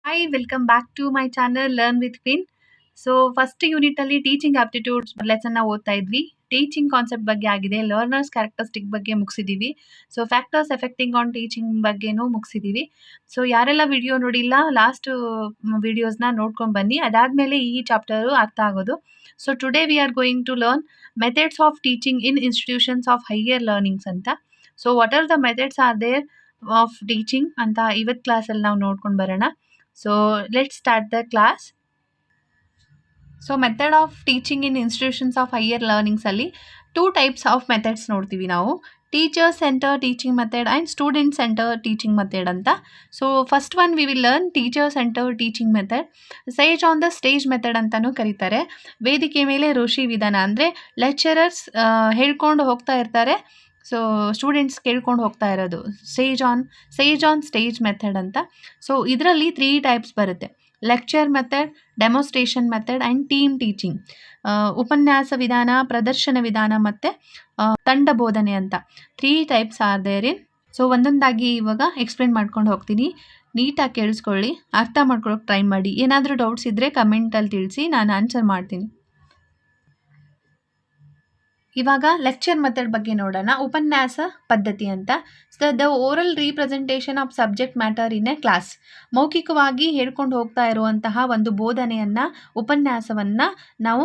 Hi, welcome back to my channel Learn with Queen. So first unit ಅಲ್ಲಿ teaching ಆಪ್ಟಿಟ್ಯೂಡ್ಸ್ lesson ನ ಓದ್ತಾ ಇದ್ವಿ. Teaching concept ಬಗ್ಗೆ ಆಗಿದೆ, ಲರ್ನರ್ಸ್ ಕ್ಯಾರೆಕ್ಟರಿಸ್ಟಿಕ್ ಬಗ್ಗೆ ಮುಗಿಸಿದೀವಿ. So factors effecting on teaching ಬಗ್ಗೆನೂ ಮುಗಿಸಿದೀವಿ. ಸೊ ಯಾರೆಲ್ಲ ವಿಡಿಯೋ ನೋಡಿಲ್ಲ ಲಾಸ್ಟ್ ವಿಡಿಯೋಸ್ನ ನೋಡ್ಕೊಂಡು ಬನ್ನಿ, ಅದಾದ್ಮೇಲೆ ಈ ಚಾಪ್ಟರ್ ಅರ್ಥ ಆಗೋದು. So today we are going to learn methods of teaching in institutions of higher learnings ಅಂತ. So what are the methods are there of teaching ಅಂತ ಇವತ್ತು ಕ್ಲಾಸಲ್ಲಿ ನಾವು ನೋಡ್ಕೊಂಡು ಬರೋಣ. So let's start the class. So method of teaching in institutions of higher learnings ಅಲ್ಲಿ 2 types of methods ನೋಡ್ತೀವಿ ನಾವು. Teacher centre teaching method and student centre teaching method ಅಂತ. So first one we will learn teacher centre teaching method. Sage on the stage method ಅಂತಲೂ ಕರೀತಾರೆ. ವೇದಿಕೆ ಮೇಲೆ ಋಷಿ ವಿಧಾನ ಅಂದರೆ ಲೆಕ್ಚರರ್ಸ್ ಹೇಳ್ಕೊಂಡು ಹೋಗ್ತಾ ಇರ್ತಾರೆ, ಸೊ ಸ್ಟೂಡೆಂಟ್ಸ್ ಕೇಳ್ಕೊಂಡು ಹೋಗ್ತಾ ಇರೋದು ಸೇಜ್ ಆನ್ ಸ್ಟೇಜ್ ಮೆಥಡ್ ಅಂತ. ಸೊ ಇದರಲ್ಲಿ 3 ಟೈಪ್ಸ್ ಬರುತ್ತೆ: lecture method, demonstration method and team teaching. ಉಪನ್ಯಾಸ ವಿಧಾನ, ಪ್ರದರ್ಶನ ವಿಧಾನ ಮತ್ತು ತಂಡ ಬೋಧನೆ ಅಂತ 3 types are there in. So ಒಂದೊಂದಾಗಿ ಇವಾಗ ಎಕ್ಸ್ಪ್ಲೇನ್ ಮಾಡ್ಕೊಂಡು ಹೋಗ್ತೀನಿ, ನೀಟಾಗಿ ಕೇಳಿಸ್ಕೊಳ್ಳಿ, ಅರ್ಥ ಮಾಡ್ಕೊಳ್ಳೋಕೆ ಟ್ರೈ ಮಾಡಿ. ಏನಾದರೂ ಡೌಟ್ಸ್ ಇದ್ದರೆ ಕಮೆಂಟಲ್ಲಿ ತಿಳಿಸಿ, ನಾನು ಆನ್ಸರ್ ಮಾಡ್ತೀನಿ. ಇವಾಗ ಲೆಕ್ಚರ್ ಮೆಥಡ್ ಬಗ್ಗೆ ನೋಡೋಣ. ಉಪನ್ಯಾಸ ಪದ್ಧತಿ ಅಂತ. The oral representation of subject matter in a class. ಮೌಖಿಕವಾಗಿ ಹೇಳ್ಕೊಂಡು ಹೋಗ್ತಾ ಇರುವಂತಹ ಒಂದು ಬೋಧನೆಯನ್ನು, ಉಪನ್ಯಾಸವನ್ನು ನಾವು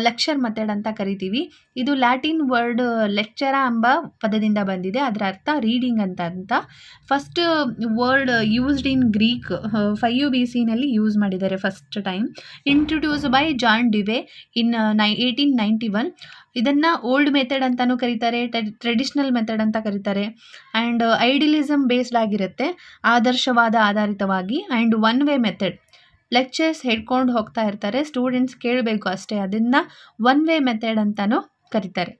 ಲೆಕ್ಚರ್ ಮೆಥಡ್ ಅಂತ ಕರಿತೀವಿ. ಇದು ಲ್ಯಾಟಿನ್ ವರ್ಡ್ ಲೆಕ್ಚರ ಎಂಬ ಪದದಿಂದ ಬಂದಿದೆ. ಅದರ ಅರ್ಥ ರೀಡಿಂಗ್ ಅಂತ. First word used in Greek 5 BC use ಮಾಡಿದ್ದಾರೆ first time. Introduce by John Dewey in 1891. ಇದನ್ನು ಓಲ್ಡ್ ಮೆಥಡ್ ಅಂತಲೂ ಕರೀತಾರೆ, ಟ್ರೆಡಿಷ್ನಲ್ ಮೆಥಡ್ ಅಂತ ಕರೀತಾರೆ. ಆ್ಯಂಡ್ ಐಡಿಯಲಿಸಮ್ ಬೇಸ್ಡ್ ಆಗಿರುತ್ತೆ, ಆದರ್ಶವಾದ ಆಧಾರಿತವಾಗಿ. And one way method, lectures ಹೇಳ್ಕೊಂಡು ಹೋಗ್ತಾ ಇರ್ತಾರೆ, ಸ್ಟೂಡೆಂಟ್ಸ್ ಕೇಳಬೇಕು ಅಷ್ಟೇ, ಅದನ್ನು ಒನ್ ವೇ ಮೆಥಡ್ ಅಂತಲೂ ಕರೀತಾರೆ.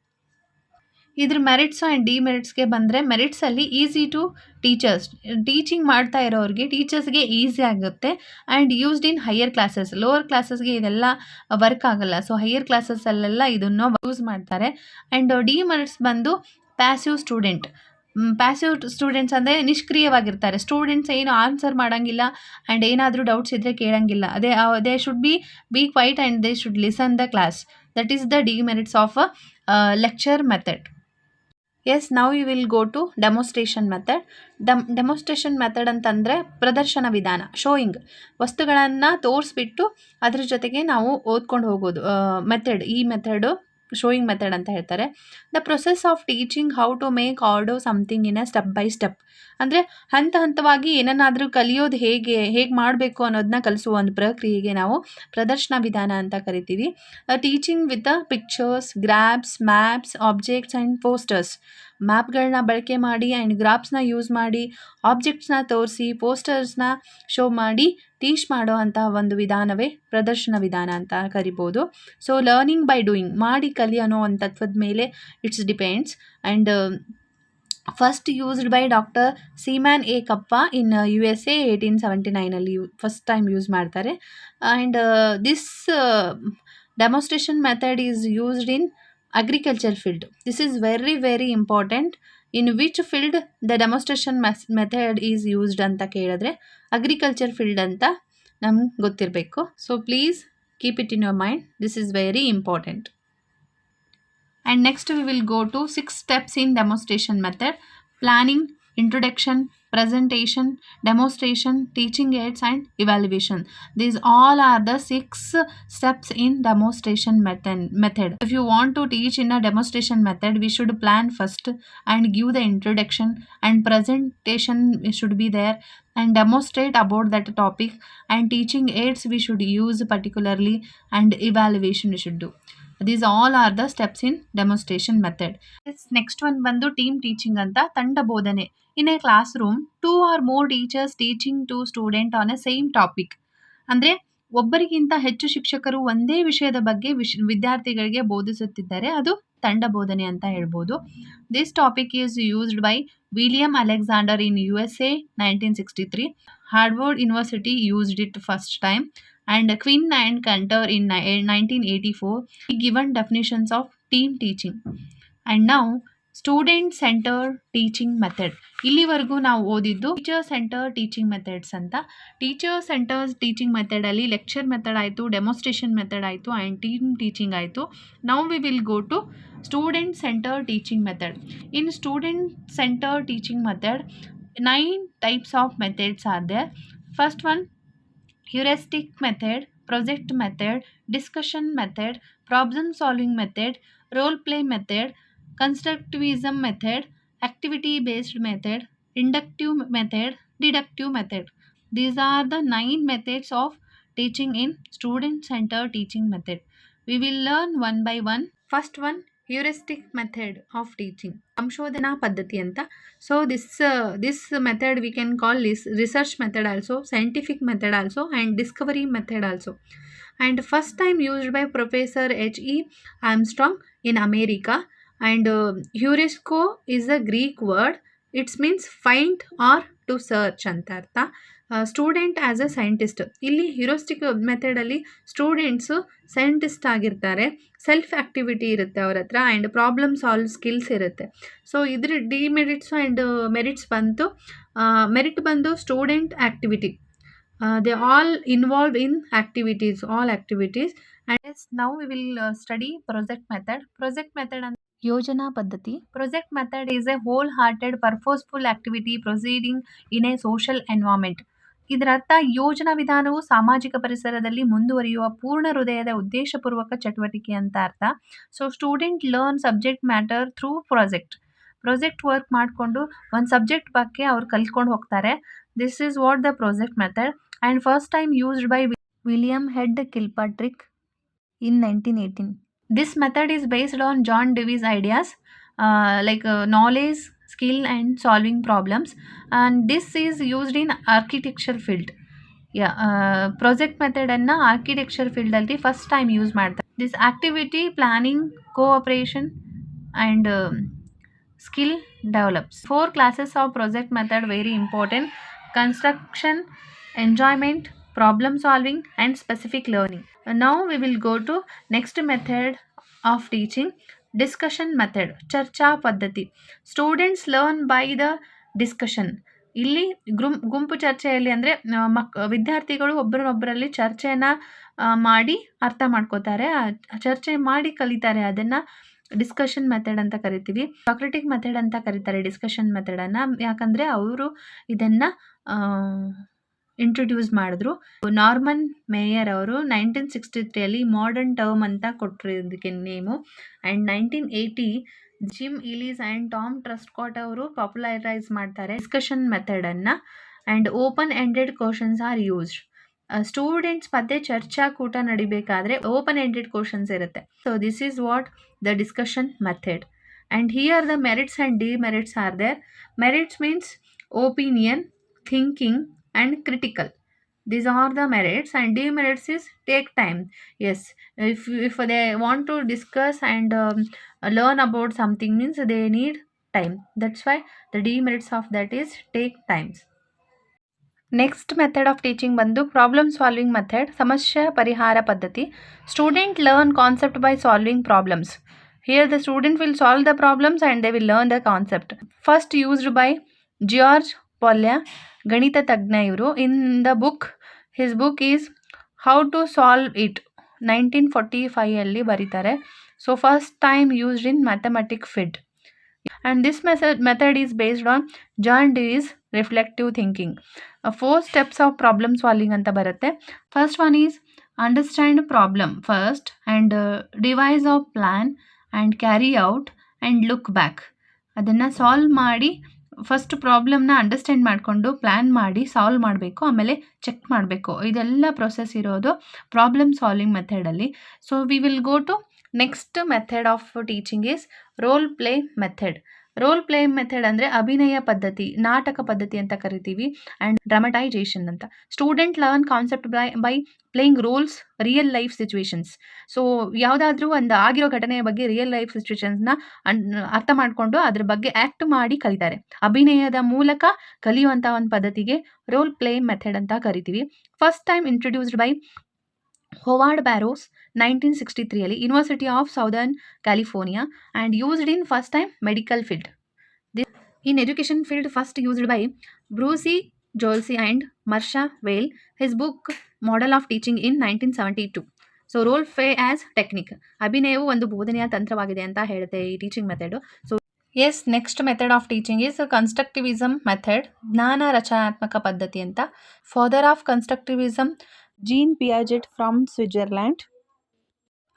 ಇದ್ರ ಮೆರಿಟ್ಸ್ ಆ್ಯಂಡ್ ಡಿಮೆರಿಟ್ಸ್ಗೆ ಬಂದರೆ, ಮೆರಿಟ್ಸಲ್ಲಿ ಈಸಿ ಟು ಟೀಚರ್ಸ್, ಟೀಚಿಂಗ್ ಮಾಡ್ತಾ ಇರೋರಿಗೆ, ಟೀಚರ್ಸ್ಗೆ ಈಸಿ ಆಗುತ್ತೆ. And used in higher classes, lower ಕ್ಲಾಸಸ್ಗೆ ಇದೆಲ್ಲ ವರ್ಕ್ ಆಗಲ್ಲ, ಸೊ ಹೈಯರ್ ಕ್ಲಾಸಸ್ಸಲ್ಲೆಲ್ಲ ಇದನ್ನು ಯೂಸ್ ಮಾಡ್ತಾರೆ. ಆ್ಯಂಡ್ ಡಿಮೆರಿಟ್ಸ್ ಬಂದು ಪ್ಯಾಸಿವ್ ಸ್ಟೂಡೆಂಟ್ಸ್ ಅಂದರೆ ನಿಷ್ಕ್ರಿಯವಾಗಿರ್ತಾರೆ. ಸ್ಟೂಡೆಂಟ್ಸ್ ಏನು ಆನ್ಸರ್ ಮಾಡೋಂಗಿಲ್ಲ, ಆ್ಯಂಡ್ ಏನಾದರೂ ಡೌಟ್ಸ್ ಇದ್ದರೆ ಕೇಳೋಂಗಿಲ್ಲ. They should be quiet and they should listen the class. That is the demerits of lecture method. Yes, ನಾವು we will go to demonstration method. Demonstration method ಅಂತಂದರೆ ಪ್ರದರ್ಶನ ವಿಧಾನ, ಶೋಯಿಂಗ್. ವಸ್ತುಗಳನ್ನು ತೋರಿಸ್ಬಿಟ್ಟು ಅದ್ರ ಜೊತೆಗೆ ನಾವು ಓದ್ಕೊಂಡು ಹೋಗೋದು ಮೆಥಡ್. ಈ ಮೆಥಡು ಶೋಯಿಂಗ್ ಮೆಥಡ್ ಅಂತ ಹೇಳ್ತಾರೆ. The process of teaching how to make or do something in a step by step. ಅಂದರೆ ಹಂತವಾಗಿ ಏನನ್ನಾದರೂ ಕಲಿಯೋದು ಹೇಗೆ ಮಾಡಬೇಕು ಅನ್ನೋದನ್ನ ಕಲಿಸುವ ಒಂದು ಪ್ರಕ್ರಿಯೆಗೆ ನಾವು ಪ್ರದರ್ಶನ ವಿಧಾನ ಅಂತ ಕರಿತೀವಿ. Teaching with the pictures, graphs, maps, objects and posters. ಮ್ಯಾಪ್ಗಳನ್ನ ಬಳಕೆ ಮಾಡಿ ಆ್ಯಂಡ್ ಗ್ರಾಫ್ಸ್ನ ಯೂಸ್ ಮಾಡಿ, ಆಬ್ಜೆಕ್ಟ್ಸ್ನ ತೋರಿಸಿ, ಪೋಸ್ಟರ್ಸ್ನ ಶೋ ಮಾಡಿ ಟೀಚ್ ಮಾಡೋ ಅಂತಹ ಒಂದು ವಿಧಾನವೇ ಪ್ರದರ್ಶನ ವಿಧಾನ ಅಂತ ಕರಿಬೋದು. ಸೊ ಲರ್ನಿಂಗ್ ಬೈ ಡೂಯಿಂಗ್, ಮಾಡಿ ಕಲಿ ಅನ್ನೋ ಒಂದು ತತ್ವದ ಮೇಲೆ it's depends. And first used by doctor Seaman A Knapp in USA 1879 first time use ಮಾಡ್ತಾರೆ. And this demonstration method is used in agriculture field. This is very very important. In which field the demonstration method is used ಅಂತ ಕೇಳಿದ್ರೆ agriculture field ಅಂತ ನಮ್ಗೆ ಗೊತ್ತಿರಬೇಕು. So please keep it in your mind, this is very important. And next we will go to 6 steps in demonstration method: planning, introduction, presentation, demonstration, teaching aids and evaluation. These all are the 6 steps in demonstration method. If you want to teach in a demonstration method, we should plan first and give the introduction, and presentation should be there, and demonstrate about that topic, and teaching aids we should use particularly, and evaluation we should do. These all are the steps in demonstration method. Next one ಬಂದು team teaching ಅಂತ. ತಂಡ ಬೋಧನೆ. ಇನ್ a class room 2 or more teachers teaching to student on a same topic. ಅಂದರೆ ಒಬ್ಬರಿಗಿಂತ ಹೆಚ್ಚು ಶಿಕ್ಷಕರು ಒಂದೇ ವಿಷಯದ ಬಗ್ಗೆ ವಿದ್ಯಾರ್ಥಿಗಳಿಗೆ ಬೋಧಿಸುತ್ತಿದ್ದಾರೆ, ಅದು ತಂಡ ಬೋಧನೆ ಅಂತ ಹೇಳ್ಬೋದು. This topic is used by William Alexander in USA 1963. Harvard university used it first time, and Quinn and Cantor in 1984 given definitions of team teaching. And now student centre teaching method. ಇಲ್ಲಿವರೆಗೂ ನಾವು ಓದಿದ್ದು teacher centre teaching methods ಅಂತ. Teacher centres teaching ಮೆಥಡಲ್ಲಿ lecture method ಆಯಿತು, demonstration method ಆಯಿತು and team teaching ಆಯಿತು. Now we will go to student centre teaching method. In student centre teaching method 9 types of methods are there. First one, heuristic method, project method, discussion method, problem solving method, role play method, constructivism method, activity based method, inductive method, deductive method. These are the 9 methods of teaching in student centered teaching method. We will learn one by one. First one, heuristic method of teaching, ಸಂಶೋಧನಾ ಪದ್ಧತಿ ಅಂತ. So this method we can call research method also, scientific method also and Discovery method also. And first time used by professor H.E. Armstrong in America. And heurisco is a Greek word. It means find or to search ಅಂತ ಅರ್ಥ. Student as a scientist. ಇಲ್ಲಿ heuristic ಮೆಥಡಲ್ಲಿ students scientist ಆಗಿರ್ತಾರೆ, self activity ಇರುತ್ತೆ ಅವ್ರ ಹತ್ರ and problem solve skills ಇರುತ್ತೆ. So ಇದ್ರ ಡಿಮೆರಿಟ್ಸ್ ಆ್ಯಂಡ್ ಮೆರಿಟ್ಸ್ ಮೆರಿಟ್ ಬಂದು student activity. They all involve in activities, all activities. And now we will study project method. Project method ಅಂದರೆ ಯೋಜನಾ ಪದ್ಧತಿ. Project method is a whole hearted purposeful activity proceeding in a social environment. ಇದರ ಅರ್ಥ ಯೋಜನಾ ವಿಧಾನವು ಸಾಮಾಜಿಕ ಪರಿಸರದಲ್ಲಿ ಮುಂದುವರಿಯುವ ಪೂರ್ಣ ಹೃದಯದ ಉದ್ದೇಶಪೂರ್ವಕ ಚಟುವಟಿಕೆ ಅಂತ ಅರ್ಥ. So student learn subject matter through project work ಮಾಡಿಕೊಂಡು ಒಂದು ಸಬ್ಜೆಕ್ಟ್ ಬಗ್ಗೆ ಅವ್ರು ಕಲ್ತ್ಕೊಂಡು ಹೋಗ್ತಾರೆ. This is what the project method and first time used by William Heard Kilpatrick in 1918. This method is based on John Dewey's ideas like knowledge, skill and solving problems, and this is used in architecture field. Project method ಅನ್ನು architecture ಫೀಲ್ಡಲ್ಲಿ first time use ಮಾಡ್ತಾರೆ. This activity planning, cooperation and skill develops. 4 classes of project method very important: construction, enjoyment, problem solving and specific learning. Now we will go to next method of teaching, discussion method, ಚರ್ಚಾ ಪದ್ಧತಿ. Students learn by the discussion. ಇಲ್ಲಿ ಗುಂಪು ಚರ್ಚೆಯಲ್ಲಿ ಅಂದರೆ ವಿದ್ಯಾರ್ಥಿಗಳು ಒಬ್ಬರೊಬ್ಬರಲ್ಲಿ ಚರ್ಚೆಯನ್ನು ಮಾಡಿ ಅರ್ಥ ಮಾಡ್ಕೋತಾರೆ, ಚರ್ಚೆ ಮಾಡಿ ಕಲಿತಾರೆ. ಅದನ್ನು ಡಿಸ್ಕಷನ್ ಮೆಥಡ್ ಅಂತ ಕರಿತೀವಿ. ಸಾಕ್ರೆಟಿಕ್ ಮೆಥಡ್ ಅಂತ ಕರೀತಾರೆ ಡಿಸ್ಕಷನ್ ಮೆಥಡನ್ನು, ಯಾಕಂದರೆ ಅವರು ಇದನ್ನು ಇಂಟ್ರೊಡ್ಯೂಸ್ ಮಾಡಿದ್ರು. ನಾರ್ಮನ್ ಮೇಯರ್ ಅವರು 1963 ಮಾಡರ್ನ್ ಟರ್ಮ್ ಅಂತ ಕೊಟ್ಟರು ಇದಕ್ಕೆ name. And 1980 Jim Ellis and Tom Truscott ಅವರು ಪಾಪ್ಯುಲರೈಸ್ ಮಾಡ್ತಾರೆ ಡಿಸ್ಕಷನ್ ಮೆಥಡನ್ನು. And open ended questions are used. Students ಮಧ್ಯೆ ಚರ್ಚಾಕೂಟ ನಡಿಬೇಕಾದ್ರೆ ಓಪನ್ ಎಂಡೆಡ್ ಕ್ವಶನ್ಸ್ ಇರುತ್ತೆ. So this is what the discussion method. And here the merits and demerits are there. Merits means opinion, thinking and critical. These are the merits, and demerits is take time. Yes, if they want to discuss and learn about something means they need time. That's why the demerits of that is take times. Next method of teaching ಬಂದು problem solving method, ಸಮಸ್ಯೆ ಪರಿಹಾರ ಪದ್ಧತಿ. Student learn concept by solving problems. Here the student will solve the problems and they will learn the concept. First used by George Polya, ಗಣಿತ ತಜ್ಞ ಇವರು. In the book, his book is how to solve it, 1945 ಬರೀತಾರೆ. So first time used in mathematic field. And this method is based on John Dewey's reflective thinking. 4 steps of problem solving ಅಂತ ಬರುತ್ತೆ. First one is understand problem first and devise of plan and carry out and look back. ಅದನ್ನು solve ಮಾಡಿ first ಪ್ರಾಬ್ಲಮ್ನ understand ಮಾಡಿಕೊಂಡು plan ಮಾಡಿ solve ಮಾಡಬೇಕು, ಆಮೇಲೆ check ಮಾಡಬೇಕು. ಇದೆಲ್ಲ ಪ್ರೊಸೆಸ್ ಇರೋದು ಪ್ರಾಬ್ಲಮ್ ಸಾಲ್ವಿಂಗ್ ಮೆಥಡಲ್ಲಿ. So we will go to next method of teaching is role play method. Role play method ಅಂದರೆ ಅಭಿನಯ ಪದ್ಧತಿ, ನಾಟಕ ಪದ್ಧತಿ ಅಂತ ಕರಿತೀವಿ, ಆ್ಯಂಡ್ ಡ್ರಾಮಟೈಸೇಷನ್ ಅಂತ. Student learn concept by playing roles real life situations. So ಯಾವುದಾದ್ರೂ ಒಂದು ಆಗಿರೋ ಘಟನೆಯ ಬಗ್ಗೆ ರಿಯಲ್ ಲೈಫ್ ಸಿಚುವೇಶನ್ಸ್ನ ಅರ್ಥ ಮಾಡಿಕೊಂಡು ಅದ್ರ ಬಗ್ಗೆ ಆ್ಯಕ್ಟ್ ಮಾಡಿ ಕಲಿತಾರೆ. ಅಭಿನಯದ ಮೂಲಕ ಕಲಿಯುವಂಥ ಒಂದು ಪದ್ಧತಿಗೆ ರೋಲ್ ಪ್ಲೇ ಮೆಥಡ್ ಅಂತ ಕರಿತೀವಿ. First time introduced by Howard Barrows 1963 ಅಲ್ಲಿ university of southern California and used in first time medical field. This in education field first used by Bruce Jolsey and Marsha Vale. His book Model of Teaching in 1972. So role play as technique, ಅಭಿನಯವು ಒಂದು ಬೋಧನೆಯ ತಂತ್ರವಾಗಿದೆ ಅಂತ ಹೇಳುತ್ತೆ ಈ teaching method. So yes, next method of teaching is constructivism method, ಜ್ಞಾನ ರಚನಾತ್ಮಕ ಪದ್ಧತಿ ಅಂತ. Father of constructivism Jean Piaget from Switzerland,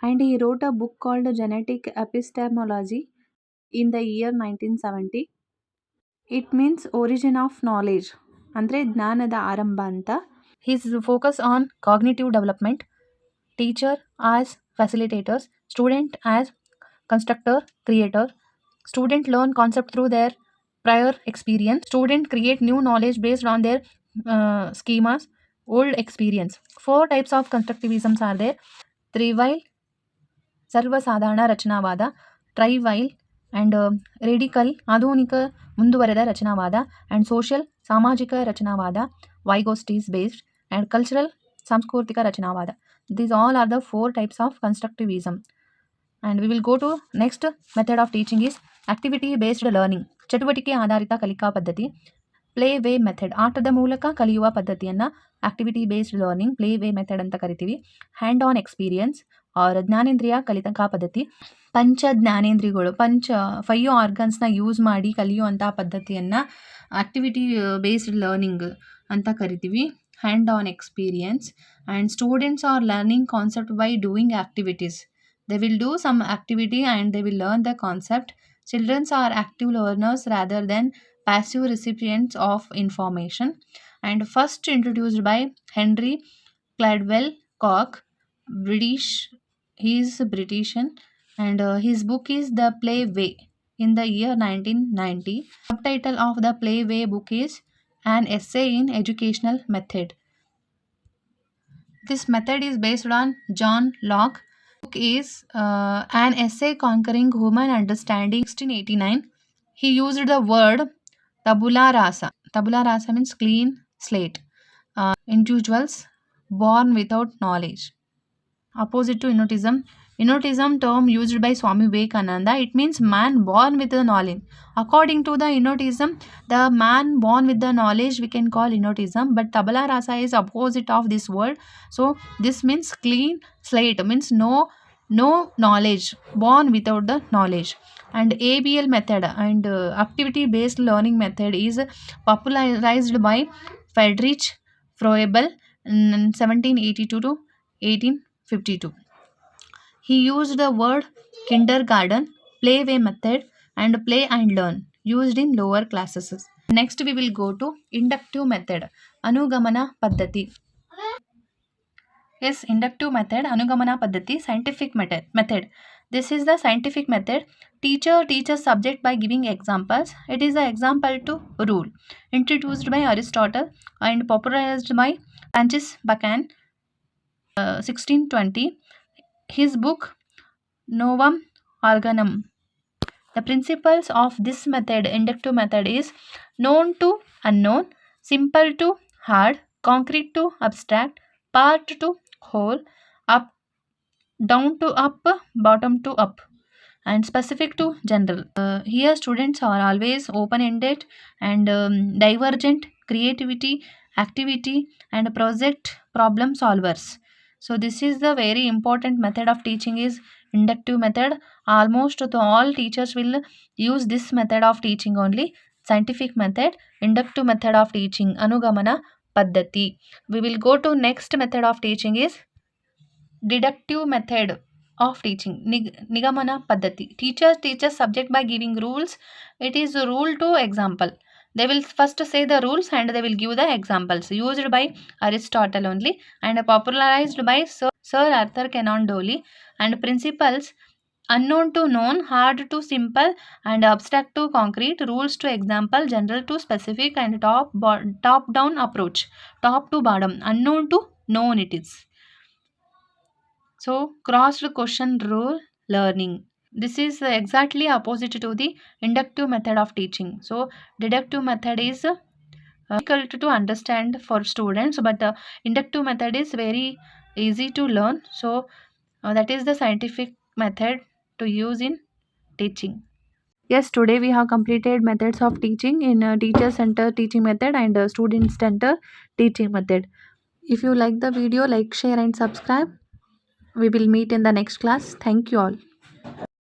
and he wrote a book called Genetic Epistemology in the year 1970. It means origin of knowledge, ಅಂದರೆ ಜ್ಞಾನದ ಆರಂಭ ಅಂತ. His focus on cognitive development, teacher as facilitators, student as constructor, creator. Student learn concept through their prior experience. Student create new knowledge based on their schemas, old experience. 4 types of constructivisms are there: trivial, ಸರ್ವಸಾಧಾರಣ ರಚನಾವಾದ; trivial and radical, ಆಧುನಿಕ ಮುಂದುವರೆದ ರಚನಾವಾದ; and social, ಸಾಮಾಜಿಕ ರಚನಾವಾದ; Vygotsky's based and cultural, ಸಾಂಸ್ಕೃತಿಕ ರಚನಾವಾದ. These all are the 4 types of constructivism. And we will go to next method of teaching is activity based learning, ಚಟುವಟಿಕೆ ಆಧಾರಿತ ಕಲಿಕಾ ಪದ್ಧತಿ. ಪ್ಲೇ ವೇ ಮೆಥಡ್, ಆಟದ ಮೂಲಕ ಕಲಿಯುವ ಪದ್ಧತಿಯನ್ನು activity based learning play way method ಅಂತ ಕರಿತೀವಿ. ಹ್ಯಾಂಡ್ ಆನ್ ಎಕ್ಸ್ಪೀರಿಯನ್ಸ್ ಆರ್ ಜ್ಞಾನೇಂದ್ರಿಯ ಕಲಿಕಾ ಪದ್ಧತಿ. ಪಂಚ ಜ್ಞಾನೇಂದ್ರಿಯಗಳು, 5 ಆರ್ಗನ್ಸ್ನ ಯೂಸ್ ಮಾಡಿ ಕಲಿಯುವಂಥ ಪದ್ಧತಿಯನ್ನು ಆಕ್ಟಿವಿಟಿ ಬೇಸ್ಡ್ ಲರ್ನಿಂಗ್ ಅಂತ ಕರಿತೀವಿ. Hand on experience and students R learning concept by doing activities. They will do some activity and they will learn the concept. Children are active learners rather than passive recipients of information. And first introduced by Henry Cladwell Cock, British. He is Britishan, and his book is The Play Way in the year 1990. Subtitle of the Play Way book is An Essay in Educational Method. This method is based on John Locke. Book is An Essay Conquering Human Understanding, 1689. He used the word tabula rasa. Tabula rasa means clean slate. Individuals born without knowledge. Opposite to Innotism. Innotism term used by Swami Vivekananda. It means man born with the knowledge. According to the Innotism, the man born with the knowledge we can call Innotism, but tabula rasa is opposite of this word. So this means clean slate, means no knowledge, born without the knowledge. And ABL method and activity based learning method is popularized by Friedrich Froebel in 1782 to 1852. He used the word kindergarten, play way method, and play and learn used in lower classes. Next we will go to inductive method, ಅನುಗಮನ ಪದ್ಧತಿ. Yes, inductive method, ಅನುಗಮನ ಪದ್ಧತಿ, scientific method. This is the scientific method. Teacher teaches subject by giving examples. It is the example to rule. Introduced by Aristotle and popularized by Francis Bacon, 1620. His book Novum Organum. The principles of this method, inductive method, is known to unknown, simple to hard, concrete to abstract, part to whole, up down to up, bottom to up, and specific to general. Here students are always open-ended and divergent, creativity, activity, and project problem solvers. So this is the very important method of teaching is inductive method. Almost all teachers will use this method of teaching only. Scientific method, inductive method of teaching, anugamana paddhati. We will go to next method of teaching is deductive method of teaching, nigamana paddhati. Teachers teaches subject by giving rules. It is rule to example. They will first say the rules and they will give the examples. Used by Aristotle only and popularized by Sir Arthur Conan Doyle. And principles unknown to known, hard to simple, and abstract to concrete, rules to example, general to specific, and top down approach, top to bottom, unknown to known it is. So crossed question rule learning. This is exactly opposite to the inductive method of teaching. So deductive method is difficult to understand for students, but inductive method is very easy to learn. So that is the scientific method to use in teaching. Yes, today we have completed methods of teaching in teacher center teaching method and student center teaching method. If you like the video, like, share and subscribe. We will meet in the next class. Thank you all.